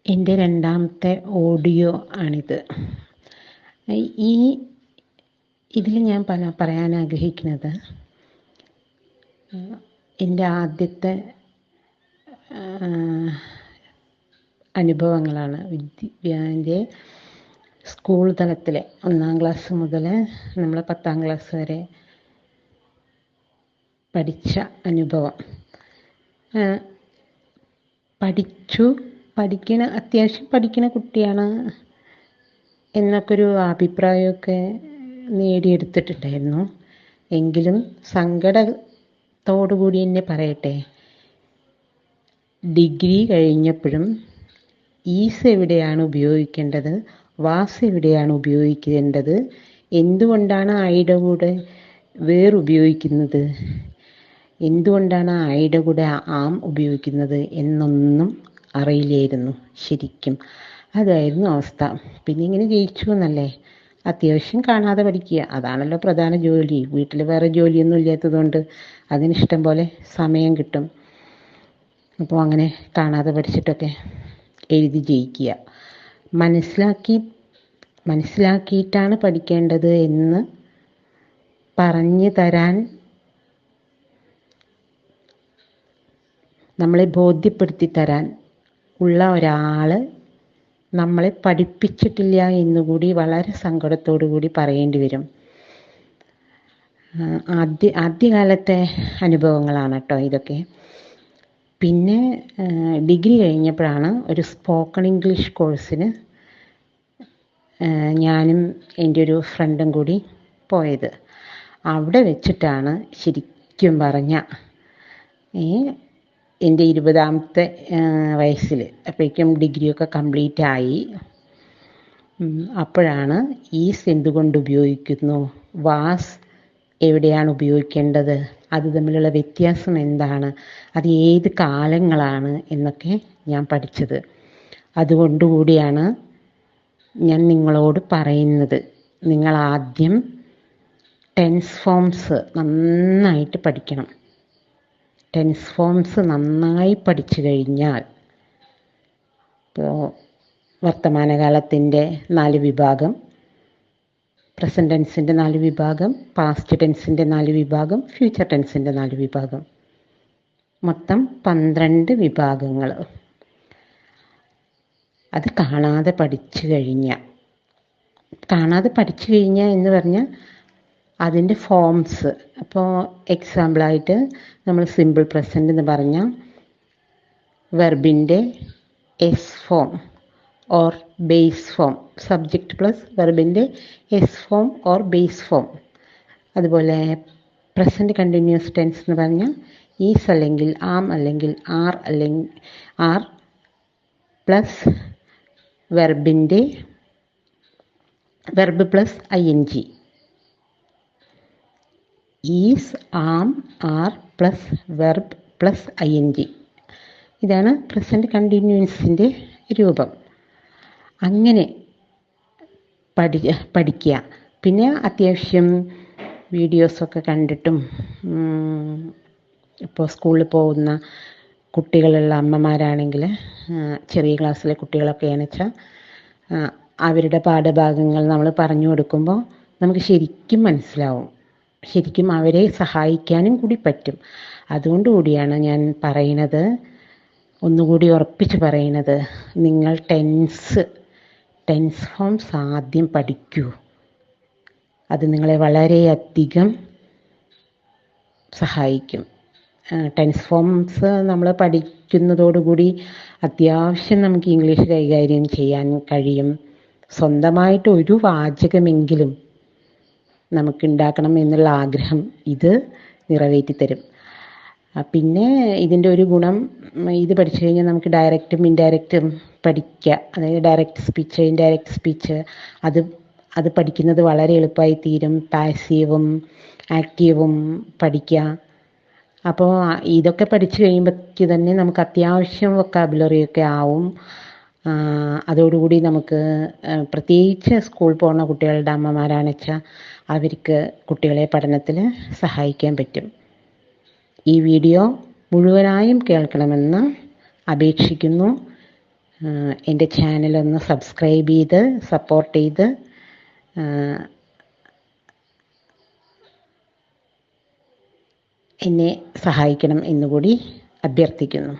എൻ്റെ രണ്ടാമത്തെ ഓഡിയോ ആണിത്. ഈ ഇതിൽ ഞാൻ പറയാൻ ആഗ്രഹിക്കുന്നത് എൻ്റെ ആദ്യത്തെ അനുഭവങ്ങളാണ്. എൻ്റെ സ്കൂൾ തലത്തിലെ 1-ാം ക്ലാസ് മുതൽ നമ്മൾ 10-ാം ക്ലാസ് വരെ പഠിച്ച അനുഭവം. അത്യാവശ്യം പഠിക്കുന്ന കുട്ടിയാണ് എന്നൊക്കെ ഒരു അഭിപ്രായമൊക്കെ നേടിയെടുത്തിട്ടുണ്ടായിരുന്നു. എങ്കിലും സങ്കടത്തോടു കൂടി തന്നെ പറയട്ടെ, ഡിഗ്രി കഴിഞ്ഞപ്പോഴും ഈസ് എവിടെയാണ് ഉപയോഗിക്കേണ്ടത്, വാസ് എവിടെയാണ് ഉപയോഗിക്കേണ്ടത്, എന്തുകൊണ്ടാണ് ആയുടെ കൂടെ വേറുപയോഗിക്കുന്നത്, എന്തുകൊണ്ടാണ് ആയുടെ കൂടെ ആം ഉപയോഗിക്കുന്നത് എന്നൊന്നും അറിയില്ലായിരുന്നു ശരിക്കും. അതായിരുന്നു അവസ്ഥ. പിന്നെ ഇങ്ങനെ ജയിച്ചു എന്നല്ലേ, അത്യാവശ്യം കാണാതെ പഠിക്കുക, അതാണല്ലോ പ്രധാന ജോലി. വീട്ടിൽ വേറെ ജോലിയൊന്നും ഇല്ലാത്തതുകൊണ്ട് അതിനിഷ്ടം പോലെ സമയം കിട്ടും. അപ്പോൾ അങ്ങനെ കാണാതെ പഠിച്ചിട്ടൊക്കെ എഴുതി ജയിക്കുക. മനസ്സിലാക്കിയിട്ടാണ് പഠിക്കേണ്ടത് എന്ന് പറഞ്ഞു തരാൻ, നമ്മളെ ബോധ്യപ്പെടുത്തി തരാൻ ഉള്ള ഒരാൾ നമ്മളെ പഠിപ്പിച്ചിട്ടില്ല എന്നുകൂടി വളരെ സങ്കടത്തോടു കൂടി പറയേണ്ടി വരും. ആദ്യകാലത്തെ അനുഭവങ്ങളാണ് കേട്ടോ ഇതൊക്കെ. പിന്നെ ഡിഗ്രി കഴിഞ്ഞപ്പോഴാണ് ഒരു സ്പോക്കൺ ഇംഗ്ലീഷ് കോഴ്സിന് ഞാനും എൻ്റെ ഒരു ഫ്രണ്ടും കൂടി പോയത്. അവിടെ വെച്ചിട്ടാണ് ശരിക്കും പറഞ്ഞ എൻ്റെ 20-ാമത്തെ വയസ്സിൽ, അപ്പോഴേക്കും ഡിഗ്രിയൊക്കെ കംപ്ലീറ്റ് ആയി. അപ്പോഴാണ് ഈസ് എന്തുകൊണ്ട് ഉപയോഗിക്കുന്നു, വാസ് എവിടെയാണ് ഉപയോഗിക്കേണ്ടത്, അത് തമ്മിലുള്ള വ്യത്യാസം എന്താണ്, അത് ഏത് കാലങ്ങളാണ് എന്നൊക്കെ ഞാൻ പഠിച്ചത്. അതുകൊണ്ടുകൂടിയാണ് ഞാൻ നിങ്ങളോട് പറയുന്നത്, നിങ്ങൾ ആദ്യം ടെൻസ് ഫോംസ് നന്നായിട്ട് പഠിക്കണം. ടെൻസ് ഫോംസ് നന്നായി പഠിച്ചു കഴിഞ്ഞാൽ, ഇപ്പോൾ വർത്തമാനകാലത്തിൻ്റെ 4 വിഭാഗം, പ്രസൻറ്റ് ടെൻസിൻ്റെ 4 വിഭാഗം, പാസ്റ്റ് ടെൻസിൻ്റെ 4 വിഭാഗം, ഫ്യൂച്ചർ ടെൻസിൻ്റെ 4 വിഭാഗം, മൊത്തം 12 വിഭാഗങ്ങൾ. അത് കാണാതെ പഠിച്ചു കഴിഞ്ഞാൽ എന്ന് പറഞ്ഞാൽ അതിൻ്റെ ഫോംസ്, അപ്പോൾ എക്സാമ്പിളായിട്ട് നമ്മൾ സിമ്പിൾ പ്രസൻറ്റ് എന്ന് പറഞ്ഞാൽ വെർബിൻ്റെ s form or base form, subject plus വെർബിൻ്റെ s form or base form. അതുപോലെ പ്രസൻറ്റ് കണ്ടിന്യൂസ് ടെൻസ് എന്ന് പറഞ്ഞാൽ ഈസ് അല്ലെങ്കിൽ ആം അല്ലെങ്കിൽ ആർ പ്ലസ് വെർബിൻ്റെ verb plus ING, is am are plus verb plus ING. ഇതാണ് പ്രസൻറ്റ് കണ്ടിന്യൂസിൻ്റെ രൂപം. അങ്ങനെ പഠിക്കുക. പിന്നെ അത്യാവശ്യം വീഡിയോസൊക്കെ കണ്ടിട്ടും, ഇപ്പോൾ സ്കൂളിൽ പോകുന്ന കുട്ടികളുള്ള അമ്മമാരാണെങ്കിൽ, ചെറിയ ക്ലാസ്സിലെ കുട്ടികളൊക്കെയാണെന്ന് വെച്ചാൽ അവരുടെ പാഠഭാഗങ്ങൾ നമ്മൾ പറഞ്ഞു കൊടുക്കുമ്പോൾ നമുക്ക് ശരിക്കും മനസ്സിലാവും, ശരിക്കും അവരെ സഹായിക്കാനും കൂടി പറ്റും. അതുകൊണ്ടുകൂടിയാണ് ഞാൻ പറയുന്നത്, ഒന്നുകൂടി ഉറപ്പിച്ച് പറയുന്നത്, നിങ്ങൾ ടെൻസ് ഫോംസ് ആദ്യം പഠിക്കൂ. അത് നിങ്ങളെ വളരെയധികം സഹായിക്കും. ടെൻസ് ഫോംസ് നമ്മൾ പഠിക്കുന്നതോടുകൂടി അത്യാവശ്യം നമുക്ക് ഇംഗ്ലീഷ് കൈകാര്യം ചെയ്യാൻ കഴിയും. സ്വന്തമായിട്ട് ഒരു വാചകമെങ്കിലും നമുക്കുണ്ടാക്കണം എന്നുള്ള ആഗ്രഹം ഇത് നിറവേറ്റി തരും. പിന്നെ ഇതിൻ്റെ ഒരു ഗുണം, ഇത് പഠിച്ചു കഴിഞ്ഞാൽ നമുക്ക് ഡയറക്റ്റും ഇൻഡയറക്റ്റും പഠിക്കുക. അതായത് ഡയറക്റ്റ് സ്പീച്ച്, ഇൻഡയറക്റ്റ് സ്പീച്ച്, അത് പഠിക്കുന്നത് വളരെ എളുപ്പമായി തീരും. പാസീവും ആക്റ്റീവും പഠിക്കുക. അപ്പോൾ ഇതൊക്കെ പഠിച്ചു കഴിയുമ്പോഴേക്ക് തന്നെ നമുക്ക് അത്യാവശ്യം വൊക്കാബുലറിയൊക്കെ ആവും. അതോടുകൂടി നമുക്ക് പ്രത്യേകിച്ച് സ്കൂൾ പോകുന്ന കുട്ടികളുടെ അമ്മമാരാണെന്ന് വെച്ചാൽ അവർക്ക് കുട്ടികളെ പഠനത്തിൽ സഹായിക്കാൻ പറ്റും. ഈ വീഡിയോ മുഴുവനായും കേൾക്കണമെന്ന് അപേക്ഷിക്കുന്നു. എൻ്റെ ചാനലൊന്ന് സബ്സ്ക്രൈബ് ചെയ്ത് സപ്പോർട്ട് ചെയ്ത് എന്നെ സഹായിക്കണം എന്നുകൂടി അഭ്യർത്ഥിക്കുന്നു.